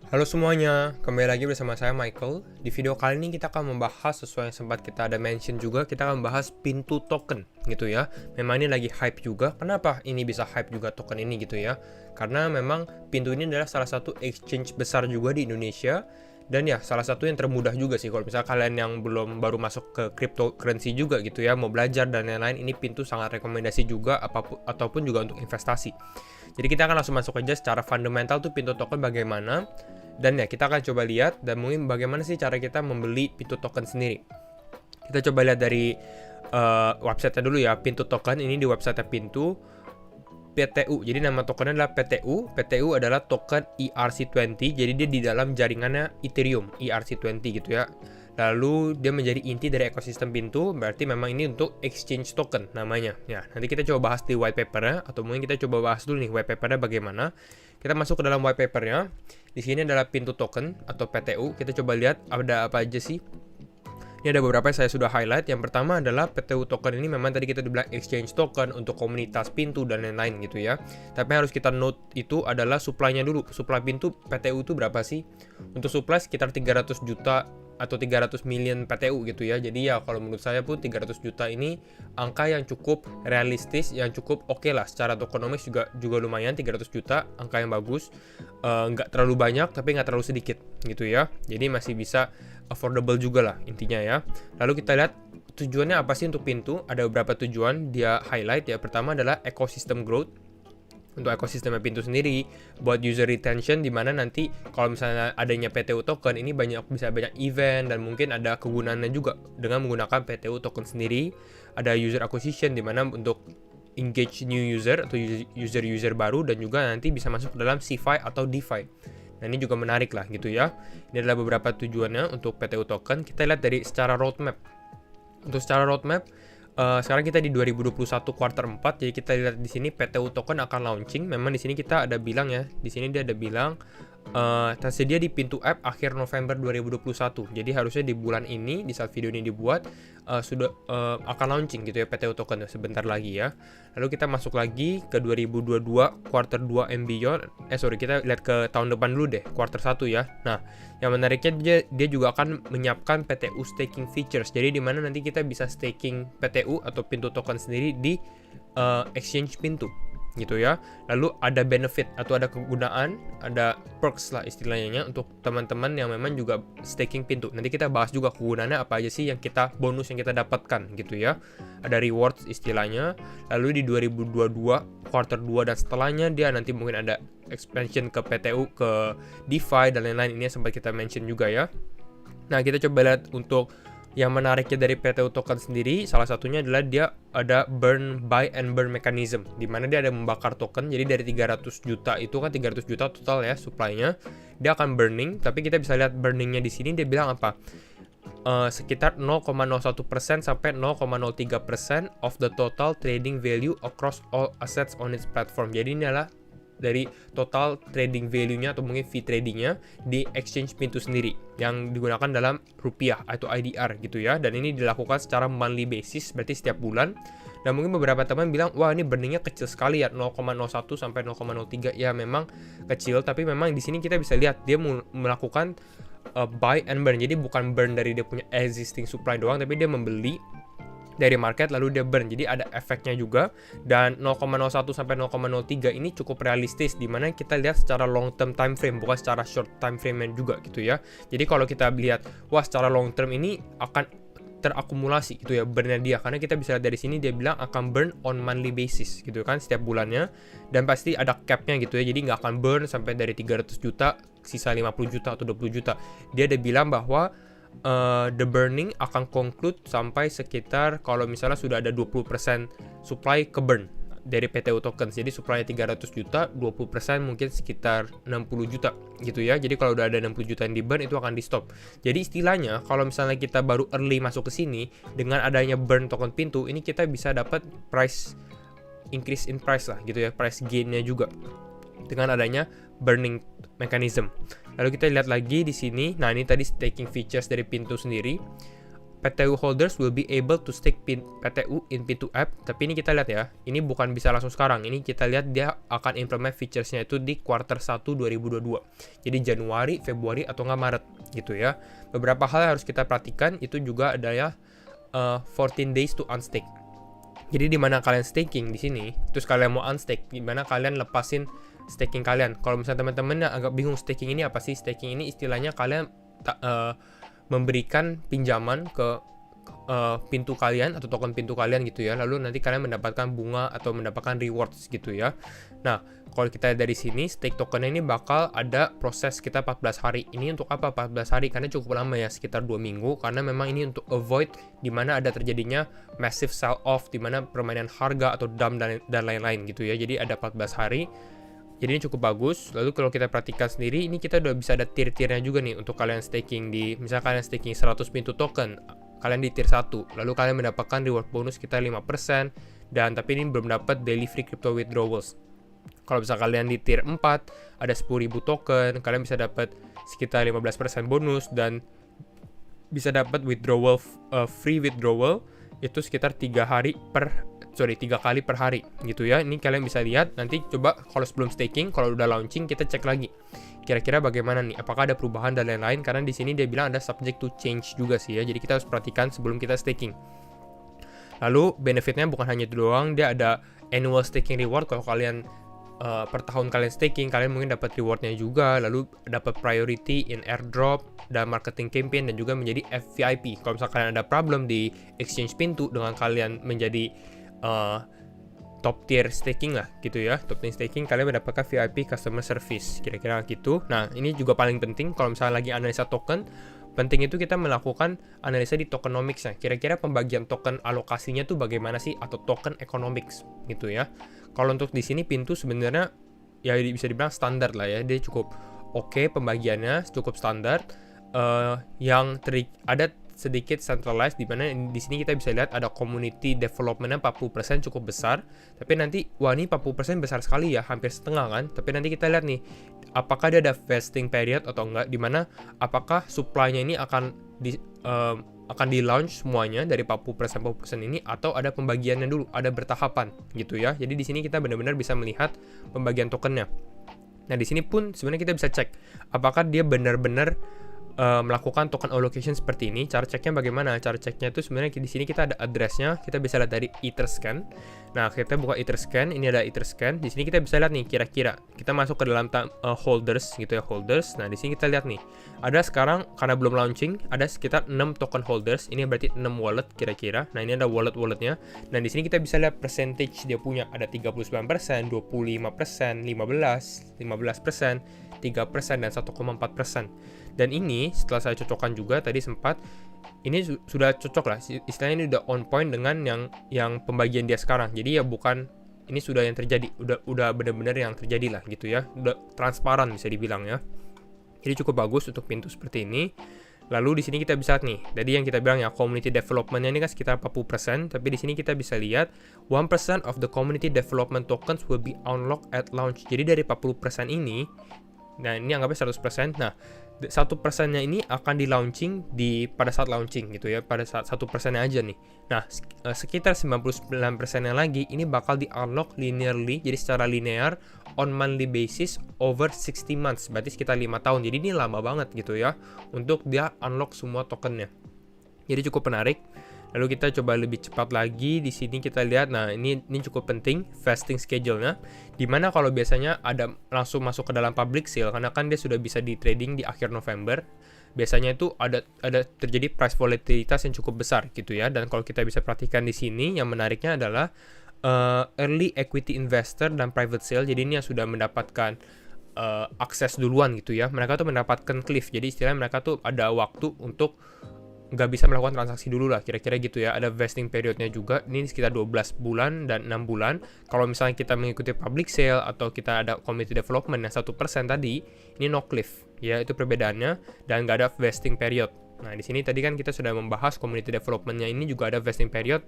Halo semuanya, kembali lagi bersama saya Michael. Di video kali ini kita akan membahas sesuai yang sempat kita ada mention juga, kita akan membahas pintu token gitu ya. Memang ini lagi hype juga. Kenapa ini bisa hype juga token ini gitu ya? Karena memang pintu ini adalah salah satu exchange besar juga di Indonesia. Dan ya salah satu yang termudah juga sih kalau misalnya kalian yang belum baru masuk ke cryptocurrency juga gitu ya, mau belajar dan lain-lain, ini pintu sangat rekomendasi juga apapun ataupun juga untuk investasi. Jadi kita akan langsung masuk aja secara fundamental tuh pintu token bagaimana. Dan ya kita akan coba lihat dan mungkin bagaimana sih cara kita membeli pintu token sendiri. Kita coba lihat dari website-nya dulu ya. Pintu token ini di website Pintu PTU. Jadi nama tokennya adalah PTU. PTU adalah token ERC20. Jadi dia di dalam jaringannya Ethereum ERC20 gitu ya. Lalu dia menjadi inti dari ekosistem pintu. Berarti memang ini untuk exchange token namanya. Ya, nanti kita coba bahas di white papernya atau mungkin kita coba bahas dulu nih white papernya bagaimana. Kita masuk ke dalam white papernya. Di sini adalah pintu token atau PTU. Kita coba lihat ada apa aja sih. Ini ada beberapa yang saya sudah highlight. Yang pertama adalah PTU token ini memang tadi kita dibilang exchange token untuk komunitas pintu dan lain-lain gitu ya. Tapi harus kita note itu adalah supply-nya dulu. Supply pintu PTU itu berapa sih? Untuk supply sekitar 300 juta atau 300 million PTU gitu ya. Jadi ya kalau menurut saya pun 300 juta ini angka yang cukup realistis, yang cukup oke lah. Secara tokenomics juga lumayan 300 juta, angka yang bagus. Nggak terlalu banyak tapi nggak terlalu sedikit gitu ya. Jadi masih bisa affordable juga lah intinya ya. Lalu kita lihat tujuannya apa sih untuk pintu. Ada beberapa tujuan dia highlight ya. Pertama adalah ecosystem growth. Untuk ekosistem pintu sendiri, buat user retention, di mana nanti kalau misalnya adanya PTU token ini bisa banyak event dan mungkin ada kegunaannya juga dengan menggunakan PTU token sendiri. Ada user acquisition di mana untuk engage new user atau user baru, dan juga nanti bisa masuk ke dalam CeFi atau DeFi. Nah ini juga menarik lah gitu ya. Ini adalah beberapa tujuannya untuk PTU token. Kita lihat dari secara roadmap. Untuk secara roadmap, sekarang kita di 2021 quarter 4, jadi kita lihat di sini PTU token akan launching. Memang di sini kita ada bilang ya, di sini dia ada bilang tersedia di pintu app akhir November 2021. Jadi harusnya di bulan ini, di saat video ini dibuat, sudah akan launching gitu ya PTU token sebentar lagi ya. Lalu kita masuk lagi ke 2022 quarter 2 and beyond. Kita lihat ke tahun depan dulu deh, quarter 1 ya. Nah, yang menariknya dia juga akan menyiapkan PTU staking features. Jadi di mana nanti kita bisa staking PTU atau pintu token sendiri di exchange pintu gitu ya. Lalu ada benefit atau ada kegunaan, ada perks lah istilahnya untuk teman-teman yang memang juga staking pintu. Nanti kita bahas juga kegunaannya apa aja sih yang bonus yang kita dapatkan gitu ya. Ada rewards istilahnya. Lalu di 2022 quarter 2 dan setelahnya dia nanti mungkin ada expansion ke PTU, ke DeFi dan lain-lain. Ini sempat kita mention juga ya. Nah, kita coba lihat untuk yang menariknya dari PTU token sendiri, salah satunya adalah dia ada buy and burn mechanism, di mana dia ada membakar token. Jadi dari 300 juta itu kan 300 juta total ya supply-nya, dia akan burning. Tapi kita bisa lihat burningnya di sini dia bilang apa? Sekitar 0,01% sampai 0,03% of the total trading value across all assets on its platform. Jadi ini adalah dari total trading value-nya atau mungkin fee trading-nya di exchange pintu sendiri yang digunakan dalam rupiah atau IDR gitu ya. Dan ini dilakukan secara monthly basis, berarti setiap bulan. Dan mungkin beberapa teman bilang, wah ini burningnya kecil sekali ya, 0,01 sampai 0,03. Ya memang kecil, tapi memang di sini kita bisa lihat dia melakukan buy and burn. Jadi bukan burn dari dia punya existing supply doang, tapi dia membeli dari market lalu dia burn. Jadi ada efeknya juga. Dan 0,01 sampai 0,03 ini cukup realistis, dimana kita lihat secara long term time frame, bukan secara short time frame juga gitu ya. Jadi kalau kita lihat, wah secara long term ini akan terakumulasi gitu ya burnnya dia, karena kita bisa lihat dari sini dia bilang akan burn on monthly basis gitu kan, setiap bulannya. Dan pasti ada capnya gitu ya, jadi nggak akan burn sampai dari 300 juta sisa 50 juta atau 20 juta. Dia ada bilang bahwa the burning akan conclude sampai sekitar kalau misalnya sudah ada 20% supply ke burn dari PTU tokens. Jadi supply 300 juta, 20% mungkin sekitar 60 juta gitu ya. Jadi kalau udah ada 60 juta yang di burn, itu akan di stop. Jadi istilahnya kalau misalnya kita baru early masuk ke sini, dengan adanya burn token pintu ini kita bisa dapat price increase in price lah gitu ya, price gain-nya juga dengan adanya burning mechanism. Lalu kita lihat lagi di sini. Nah, ini tadi staking features dari pintu sendiri. PTU holders will be able to stake PTU in Pintu app. Tapi ini kita lihat ya, ini bukan bisa langsung sekarang. Ini kita lihat dia akan implement featuresnya itu di quarter 1 2022. Jadi Januari, Februari, atau nggak Maret gitu ya. Beberapa hal yang harus kita perhatikan itu juga adalah 14 days to unstake. Jadi di mana kalian staking di sini, terus kalian mau unstake, di mana kalian lepasin staking kalian. Kalau misalnya teman-teman yang agak bingung staking ini apa sih? Staking ini istilahnya kalian memberikan pinjaman ke pintu kalian atau token pintu kalian gitu ya, lalu nanti kalian mendapatkan bunga atau mendapatkan rewards gitu ya. Nah, kalau kita dari sini stake token ini bakal ada proses kita 14 hari. Ini untuk apa 14 hari? Karena cukup lama ya, sekitar 2 minggu, karena memang ini untuk avoid dimana ada terjadinya massive sell off, dimana permainan harga atau dump dan lain-lain gitu ya. Jadi ada 14 hari. Jadi ini cukup bagus. Lalu kalau kita perhatikan sendiri, ini kita udah bisa ada tier-tiernya juga nih untuk kalian staking di, misalnya kalian staking 100 pintu token, kalian di tier 1, lalu kalian mendapatkan reward bonus sekitar 5%, dan tapi ini belum dapat daily free crypto withdrawals. Kalau misalnya kalian di tier 4, ada 10.000 token, kalian bisa dapat sekitar 15% bonus, dan bisa dapat withdrawal, free withdrawal, itu sekitar 3 kali per hari gitu ya. Ini kalian bisa lihat nanti, coba kalau sebelum staking, kalau udah launching kita cek lagi kira-kira bagaimana nih, apakah ada perubahan dan lain-lain, karena di sini dia bilang ada subject to change juga sih ya. Jadi kita harus perhatikan sebelum kita staking. Lalu benefitnya bukan hanya itu doang, dia ada annual staking reward. Kalau kalian per tahun kalian staking, kalian mungkin dapat rewardnya juga, lalu dapat priority in airdrop dan marketing campaign, dan juga menjadi FVIP. Kalau misalkan kalian ada problem di exchange pintu dengan kalian menjadi top tier staking lah gitu ya, top tier staking, kalian mendapatkan VIP customer service kira-kira gitu. Nah, ini juga paling penting kalau misalnya lagi analisa token, penting itu kita melakukan analisa di tokenomics ya. Kira-kira pembagian token alokasinya tuh bagaimana sih, atau token economics gitu ya. Kalau untuk di sini pintu sebenarnya ya bisa dibilang standar lah ya, dia cukup oke, pembagiannya cukup standar. Yang ada sedikit centralized, di mana di sini kita bisa lihat ada community development-nya 40% cukup besar. Tapi nanti, wah ini 40% besar sekali ya, hampir setengah kan. Tapi nanti kita lihat nih, apakah dia ada vesting period atau enggak, di mana apakah supply-nya ini akan di launch semuanya dari 40% ini, atau ada pembagiannya dulu, ada bertahapan gitu ya. Jadi di sini kita benar-benar bisa melihat pembagian tokennya. Nah, di sini pun sebenarnya kita bisa cek apakah dia benar-benar melakukan token allocation seperti ini. Cara ceknya bagaimana? Cara ceknya itu sebenarnya di sini kita ada addressnya, kita bisa lihat dari Etherscan. Nah, kita buka Etherscan, ini ada Etherscan. Di sini kita bisa lihat nih, kira-kira kita masuk ke dalam holders gitu ya, holders. Nah, di sini kita lihat nih, ada sekarang karena belum launching, ada sekitar 6 token holders. Ini berarti 6 wallet kira-kira. Nah, ini ada walletnya. Nah, di sini kita bisa lihat percentage dia punya, ada 39%, 25%, 15%, 3%, dan 1,4%. Dan ini setelah saya cocokkan juga tadi sempat, ini sudah cocok lah, istilahnya ini udah on point dengan yang pembagian dia sekarang. Jadi ya bukan, ini sudah yang terjadi, udah benar-benar yang terjadi lah gitu ya, udah transparan bisa dibilang ya. Jadi cukup bagus untuk pintu seperti ini. Lalu di sini kita bisa lihat nih, tadi yang kita bilang ya, community development-nya ini kan sekitar 40%, tapi di sini kita bisa lihat 1% of the community development tokens will be unlocked at launch. Jadi dari 40% ini, nah ini anggapnya 100%. Nah, 1%-nya ini akan di launching pada saat launching gitu ya, pada saat 1%-nya aja nih. Nah, sekitar 99%-nya lagi ini bakal di unlock linearly, jadi secara linear on monthly basis over 60 months, berarti sekitar 5 tahun. Jadi ini lama banget gitu ya untuk dia unlock semua tokennya. Jadi cukup menarik. Lalu kita coba lebih cepat lagi, di sini kita lihat, nah ini cukup penting vesting schedule-nya, dimana kalau biasanya ada langsung masuk ke dalam public sale, karena kan dia sudah bisa di trading di akhir November, biasanya itu ada terjadi price volatilitas yang cukup besar gitu ya. Dan kalau kita bisa perhatikan di sini, yang menariknya adalah early equity investor dan private sale. Jadi ini yang sudah mendapatkan akses duluan gitu ya, mereka tuh mendapatkan cliff, jadi istilahnya mereka tuh ada waktu untuk nggak bisa melakukan transaksi dulu lah, kira-kira gitu ya. Ada vesting periodnya juga, ini sekitar 12 bulan dan 6 bulan. Kalau misalnya kita mengikuti public sale atau kita ada community development yang 1% tadi, ini no cliff ya, itu perbedaannya, dan nggak ada vesting period. Nah, di sini tadi kan kita sudah membahas community development-nya, ini juga ada vesting period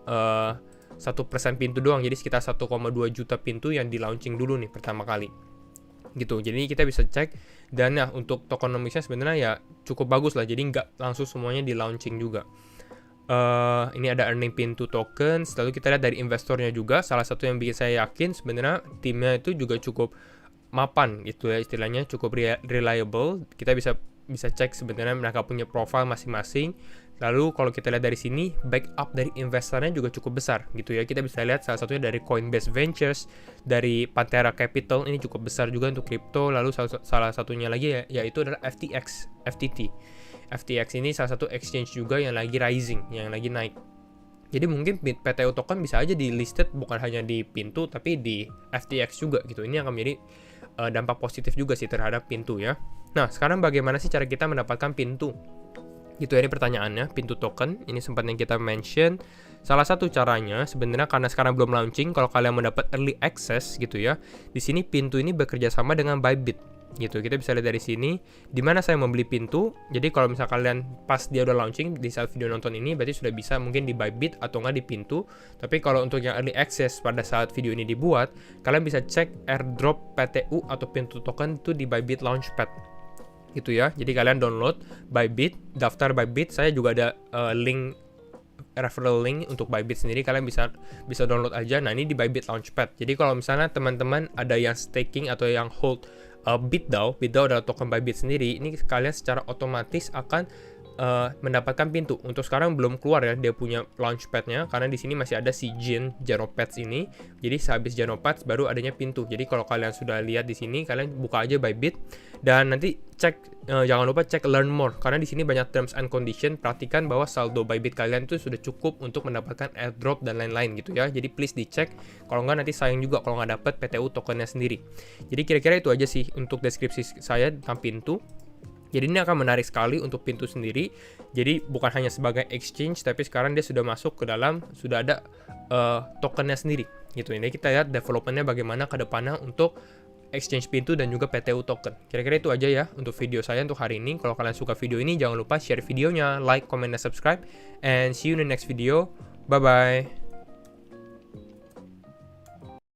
1% pintu doang, jadi sekitar 1,2 juta pintu yang di launching dulu nih pertama kali. gitu. Jadi kita bisa cek, dan ya untuk tokenomicsnya sebenarnya ya cukup bagus lah, jadi nggak langsung semuanya di launching juga. Ini ada earning Pintu tokens, lalu kita lihat dari investornya juga. Salah satu yang bikin saya yakin sebenarnya timnya itu juga cukup mapan gitu ya, istilahnya cukup reliable. Kita bisa cek sebenarnya mereka punya profile masing-masing. Lalu kalau kita lihat dari sini, backup dari investornya juga cukup besar gitu ya. Kita bisa lihat salah satunya dari Coinbase Ventures, dari Pantera Capital, ini cukup besar juga untuk kripto. Lalu salah satunya lagi yaitu adalah FTT. FTX ini salah satu exchange juga yang lagi rising, yang lagi naik. Jadi mungkin PTU token bisa aja di listed bukan hanya di Pintu tapi di FTX juga gitu. Ini akan menjadi dampak positif juga sih terhadap Pintu ya. Nah, sekarang bagaimana sih cara kita mendapatkan Pintu? Gitu ya, ini pertanyaannya, Pintu token. Ini sempat yang kita mention. Salah satu caranya sebenarnya karena sekarang belum launching, kalau kalian mendapat early access gitu ya. Di sini Pintu ini bekerja sama dengan Bybit. Gitu, kita bisa lihat dari sini di mana saya membeli Pintu. Jadi kalau misalnya kalian pas dia udah launching di saat video nonton ini, berarti sudah bisa mungkin di Bybit atau nggak di Pintu. Tapi kalau untuk yang early access pada saat video ini dibuat, kalian bisa cek airdrop PTU atau Pintu token itu di Bybit Launchpad gitu ya. Jadi kalian download Bybit, daftar Bybit. Saya juga ada link, referral link untuk Bybit sendiri, kalian bisa download aja. Nah, ini di Bybit Launchpad. Jadi kalau misalnya teman-teman ada yang staking atau yang hold BitDAO adalah token Bybit sendiri, ini kalian secara otomatis akan mendapatkan Pintu. Untuk sekarang belum keluar ya dia punya launchpad-nya, karena di sini masih ada si Genopads ini. Jadi sehabis Genopads baru adanya Pintu. Jadi kalau kalian sudah lihat di sini, kalian buka aja Bybit dan nanti cek, jangan lupa cek learn more, karena di sini banyak terms and condition. Perhatikan bahwa saldo Bybit kalian itu sudah cukup untuk mendapatkan airdrop dan lain-lain gitu ya. Jadi please dicek, kalau nggak nanti sayang juga kalau nggak dapet PTU tokennya sendiri. Jadi kira-kira itu aja sih untuk deskripsi saya tentang Pintu. Jadi ini akan menarik sekali untuk Pintu sendiri. Jadi bukan hanya sebagai exchange, tapi sekarang dia sudah masuk ke dalam, sudah ada tokennya sendiri gitu. Ini kita lihat developmentnya bagaimana ke depannya untuk exchange Pintu dan juga PTU token. Kira-kira itu aja ya untuk video saya untuk hari ini. Kalau kalian suka video ini, jangan lupa share videonya, like, comment, dan subscribe. And see you in the next video. Bye-bye.